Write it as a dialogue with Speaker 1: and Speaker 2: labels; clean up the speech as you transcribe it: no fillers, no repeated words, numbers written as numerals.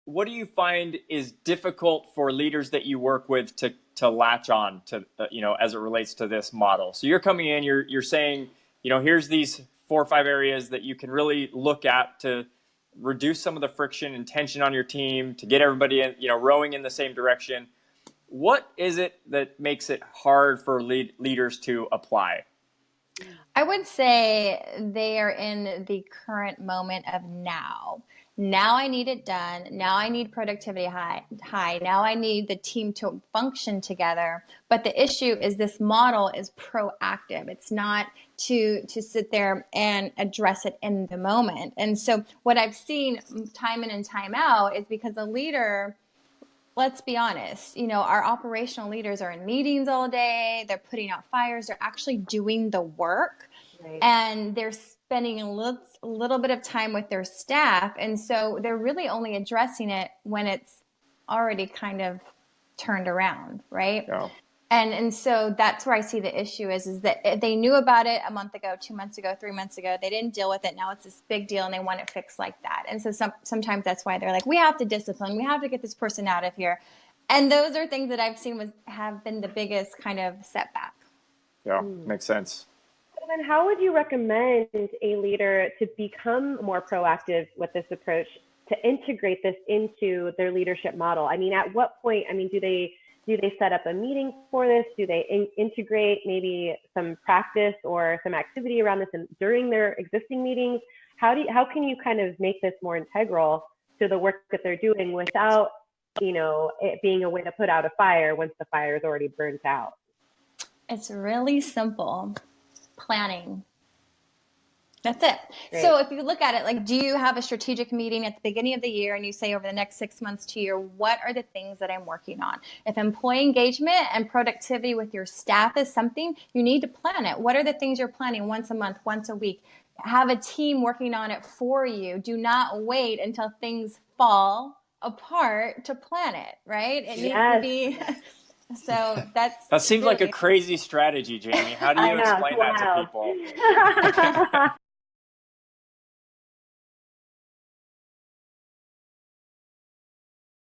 Speaker 1: what do you find is difficult for leaders that you work with to latch on to, as it relates to this model? So you're coming in, you're saying, here's these 4 or 5 areas that you can really look at to reduce some of the friction and tension on your team, to get everybody in, rowing in the same direction. What is it that makes it hard for leaders to apply?
Speaker 2: I would say they are in the current moment of now. Now I need it done. Now I need productivity high. Now I need the team to function together. But the issue is this model is proactive. It's not to sit there and address it in the moment. And so what I've seen time in and time out is because the leader, let's be honest, our operational leaders are in meetings all day. They're putting out fires. They're actually doing the work. Right. And they're spending a little bit of time with their staff. And so they're really only addressing it when it's already kind of turned around, right? Yeah. And so that's where I see the issue is that they knew about it a month ago, 2 months ago, 3 months ago. They didn't deal with it. Now it's this big deal and they want it fixed like that. And so sometimes that's why they're like, we have to discipline. We have to get this person out of here. And those are things that I've seen have been the biggest kind of setback.
Speaker 1: Yeah, makes sense.
Speaker 3: Then how would you recommend a leader to become more proactive with this approach, to integrate this into their leadership model? I mean, at what point, do they set up a meeting for this? Do they integrate maybe some practice or some activity around this during their existing meetings? How can you kind of make this more integral to the work that they're doing without, it being a way to put out a fire once the fire is already burnt out?
Speaker 2: It's really simple. Planning. That's it.
Speaker 3: Great.
Speaker 2: So if you look at it, do you have a strategic meeting at the beginning of the year and you say over the next 6 months to year, what are the things that I'm working on? If employee engagement and productivity with your staff is something, you need to plan it. What are the things you're planning once a month, once a week? Have a team working on it for you. Do not wait until things fall apart to plan it, right? It needs to be... So
Speaker 1: that seems really like a crazy strategy, Jamie. How do you explain that to people?